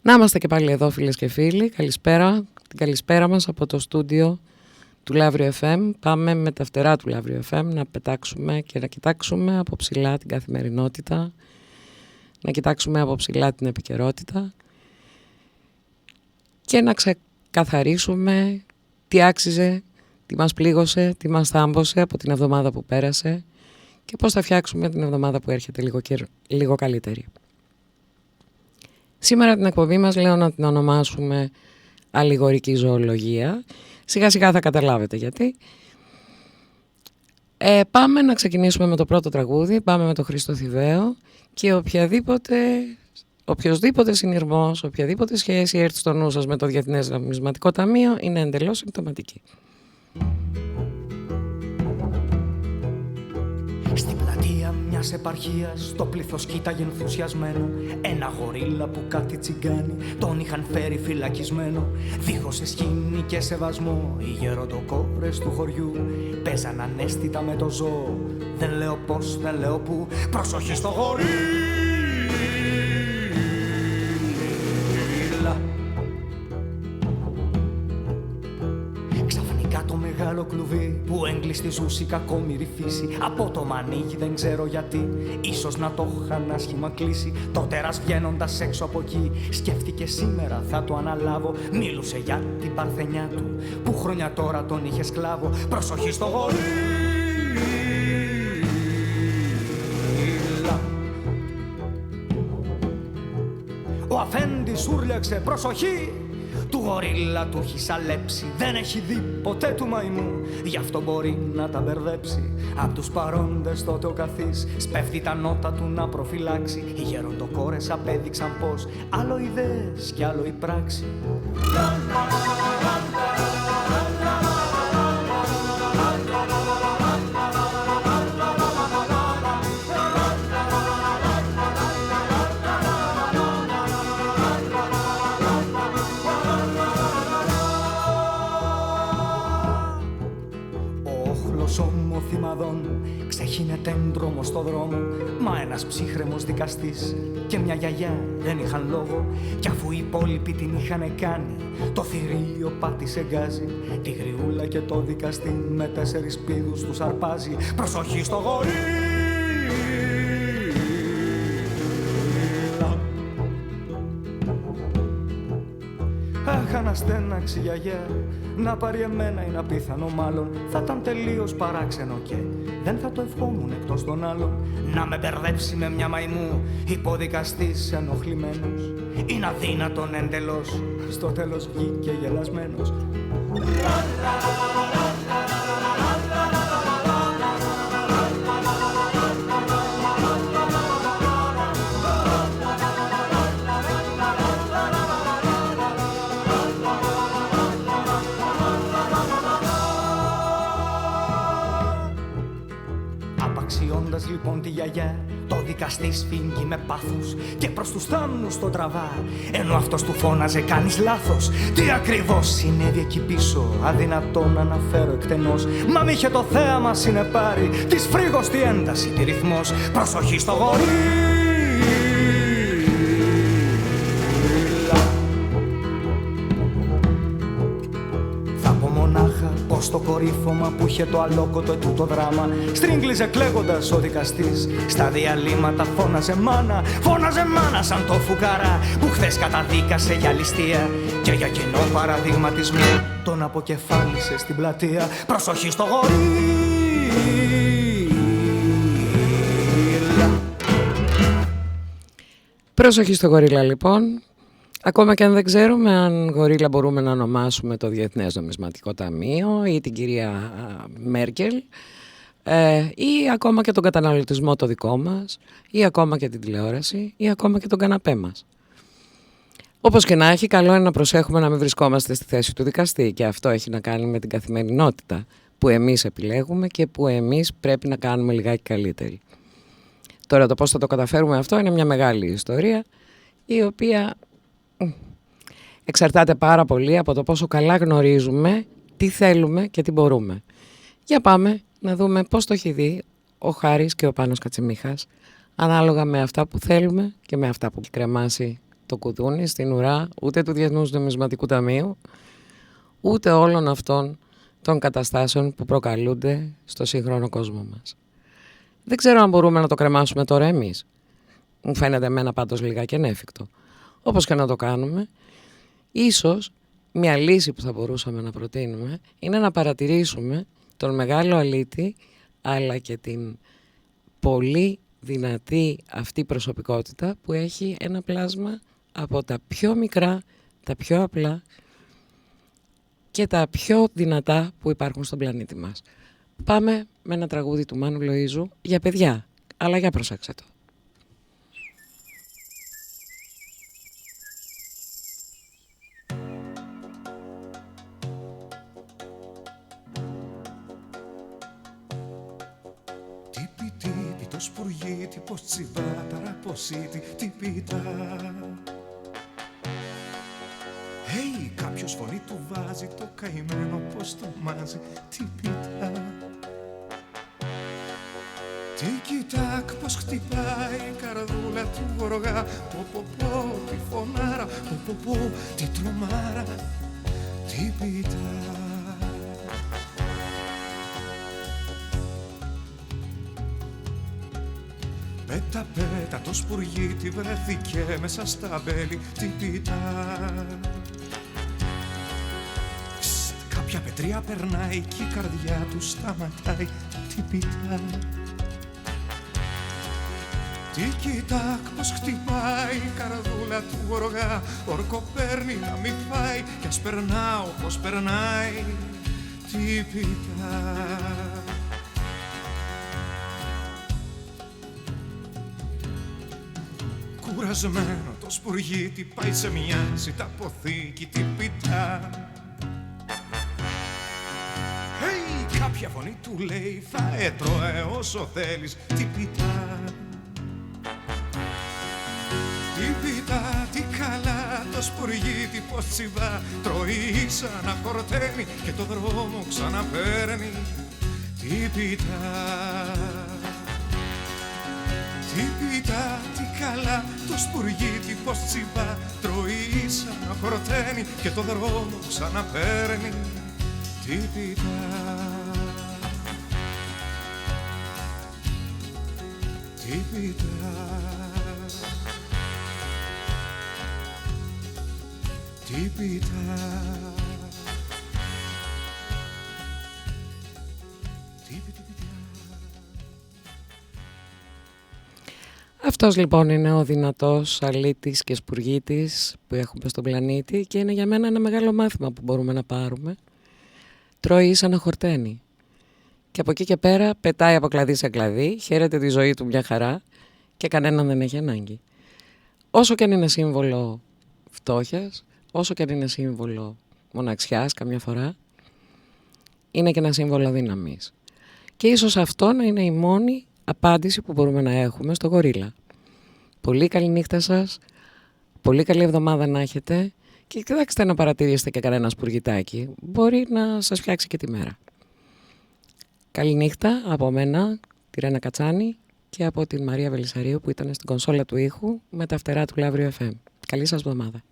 Να είμαστε και πάλι εδώ, φίλες και φίλοι. Καλησπέρα. Την καλησπέρα μας από το στούντιο του Λαύριο FM. Πάμε με τα φτερά του Λαύριο FM να πετάξουμε και να κοιτάξουμε από ψηλά την καθημερινότητα, να κοιτάξουμε από ψηλά την επικαιρότητα και να ξεκαθαρίσουμε τι άξιζε, τι μας πλήγωσε, τι μας θάμπωσε από την εβδομάδα που πέρασε και πώς θα φτιάξουμε την εβδομάδα που έρχεται λίγο καλύτερη. Σήμερα την εκπομπή μας λέω να την ονομάσουμε αλληγορική ζωολογία. Σιγά σιγά θα καταλάβετε γιατί. Πάμε να ξεκινήσουμε με το πρώτο τραγούδι. Πάμε με τον Χρήστο Θηβαίο και οποιοσδήποτε συνειρμός, οποιαδήποτε σχέση έρθει στο νου σας με το Διεθνές Νομισματικό Ταμείο είναι εντελώς συμπτωματική. Στην πλατεία μιας επαρχίας το πλήθος κοίταγε ενθουσιασμένο ένα γορίλα που κάτι τσιγκάνει τον είχαν φέρει φυλακισμένο. Δίχως εσχήνη και σεβασμό οι γεροντοκόρες του χωριού παίζαν ανέστητα με το ζώο. Δεν λέω πως, δεν λέω που, προσοχή στο γορίλα. Το μεγάλο κλουβί που έγκλειστη ζούσε η κακόμοιρη φύση από το μανίκι δεν ξέρω γιατί, ίσως να το είχαν άσχημα κλείσει. Το τέρας βγαίνοντας έξω από εκεί σκέφτηκε σήμερα θα το αναλάβω. Μίλουσε για την παρθενιά του που χρόνια τώρα τον είχε σκλάβο. Προσοχή στο γορίλα. Ο αφέντης ούρλιαξε προσοχή. Του γορίλα του έχει σαλέψει, δεν έχει δει ποτέ του μαϊμού, γι' αυτό μπορεί να τα μπερδέψει. Απ' τους παρόντες τότε ο καθής σπέφτει τα νότα του να προφυλάξει. Οι γεροντοκόρες απέδειξαν πως άλλο ιδέες κι άλλο η πράξη. Ξεχύνεται έντρομο στο δρόμο, μα ένας ψύχρεμος δικαστής και μια γιαγιά δεν είχαν λόγο. Κι αφού οι υπόλοιποι την είχαν κάνει, το θηρίο πάτησε γκάζι. Τη γριούλα και το δικαστή με 4 πήδους τους αρπάζει. Προσοχή στο γορίλα. Αχ, αναστέναξη γιαγιά, να πάρει εμένα είναι απίθανο μάλλον. Θα ήταν τελείως παράξενο και δεν θα το ευχόμουν εκτός των άλλων. Να με μπερδέψει με μια μαϊμού, υποδικαστής ενοχλημένος. Είναι αδύνατον εντελώς, στο τέλος βγήκε γελασμένος. Λοιπόν τη γιαγιά, το δικαστή σφίγγει με πάθος και προς τους θάμνους το τραβά, ενώ αυτός του φώναζε κάνεις λάθος. Τι ακριβώς συνέβη εκεί πίσω, αδυνατό να αναφέρω εκτενώς. Μα μ' είχε το θέαμα συνεπάρει, της φρίγος τη ένταση, τη ρυθμός. Προσοχή στο γορίλα. Πως το κορύφωμα που είχε το αλόκοτο ετούτο δράμα στρίγγλιζε κλαίγοντας ο δικαστής. Στα διαλύματα φώναζε μάνα σαν το φουκαρά που χθες καταδίκασε για ληστεία και για κοινό παραδειγματισμό τον αποκεφάλισε στην πλατεία. Προσοχή στο γορίλα. Προσοχή στο γορίλα λοιπόν. Ακόμα και αν δεν ξέρουμε αν γορίλα μπορούμε να ονομάσουμε το Διεθνές Νομισματικό Ταμείο ή την κυρία Μέρκελ ή ακόμα και τον καταναλωτισμό το δικό μας ή ακόμα και την τηλεόραση ή ακόμα και τον καναπέ μας. Όπως και να έχει, καλό είναι να προσέχουμε να μην βρισκόμαστε στη θέση του δικαστή και αυτό έχει να κάνει με την καθημερινότητα που εμείς επιλέγουμε και που εμείς πρέπει να κάνουμε λιγάκι καλύτερη. Τώρα το πώς θα το καταφέρουμε αυτό είναι μια μεγάλη ιστορία η οποία εξαρτάται πάρα πολύ από το πόσο καλά γνωρίζουμε τι θέλουμε και τι μπορούμε. Για πάμε να δούμε πώς το έχει δει ο Χάρης και ο Πάνος Κατσιμίχας ανάλογα με αυτά που θέλουμε και με αυτά που έχει κρεμάσει το κουδούνι στην ουρά ούτε του Διεθνούς Νομισματικού Ταμείου, ούτε όλων αυτών των καταστάσεων που προκαλούνται στο σύγχρονο κόσμο μας. Δεν ξέρω αν μπορούμε να το κρεμάσουμε τώρα εμείς. Μου φαίνεται εμένα πάντως λιγάκι ανέφικτο. Όπως και να το κάνουμε, ίσως μια λύση που θα μπορούσαμε να προτείνουμε είναι να παρατηρήσουμε τον μεγάλο αλήτη, αλλά και την πολύ δυνατή αυτή προσωπικότητα που έχει ένα πλάσμα από τα πιο μικρά, τα πιο απλά και τα πιο δυνατά που υπάρχουν στον πλανήτη μας. Πάμε με ένα τραγούδι του Μάνου Λοΐζου για παιδιά, αλλά για προσέξτε το. Τύπη το σπουργίτι, πως τσιβά ταραποσίτι, τύπητα. Hey, κάποιος φωνή του βάζει το καημένο πως το μάζει, τύπητα. Τίκι-τάκ πως χτυπάει η καρδούλα του γοργά, πω τη φωνάρα, πω τη τρομάρα, τύπητα. Πέτα το σπουργίτι βρέθηκε μέσα στα μπέλη, τύπητα. Κάποια πετρία περνάει κι η καρδιά του σταματάει, τύπητα. Τίκι-τάκ πως χτυπάει η καρδούλα του γοργά, όρκο παίρνει να μη φάει κι ας περνάω πως περνάει, τύπητα. Κουρασμένο το σπουργίτι πάει σε μια ζηταποθήκη, τύπητα. Hey, κάποια φωνή του λέει θα έτρωε όσο θέλεις, τύπητα. Τύπητα, τι καλά το σπουργίτι πως τσιβά, τρώει σαν να χορταίνει και το δρόμο ξαναπαίρνει, τύπητα. Τύπητα, τι καλά το σπουργίτι πως τσιβά, τρώει σαν να χορταίνει και το δρόμο ξαναπαίρνει, τύπητα. Τύπητα. Τύπητα. Αυτός λοιπόν είναι ο δυνατός αλήτης και σπουργίτης που έχουμε στον πλανήτη και είναι για μένα ένα μεγάλο μάθημα που μπορούμε να πάρουμε. Τρώει σαν να χορταίνει και από εκεί και πέρα πετάει από κλαδί σε κλαδί, χαίρεται τη ζωή του μια χαρά και κανέναν δεν έχει ανάγκη. Όσο και αν είναι σύμβολο φτώχειας, όσο και αν είναι σύμβολο μοναξιάς καμιά φορά, είναι και ένα σύμβολο δύναμης. Και ίσως αυτό να είναι η μόνη απάντηση που μπορούμε να έχουμε στο γορίλα. Πολύ καλή νύχτα σας, πολύ καλή εβδομάδα να έχετε και κοιτάξτε να παρατηρήσετε και κανένα σπουργητάκι. Μπορεί να σας φτιάξει και τη μέρα. Καλή νύχτα από μένα, τη Ρένα Κατσάνη και από την Μαρία Βελισσαρίου που ήταν στην κονσόλα του ήχου με τα φτερά του Λαύριο FM. Καλή σας εβδομάδα.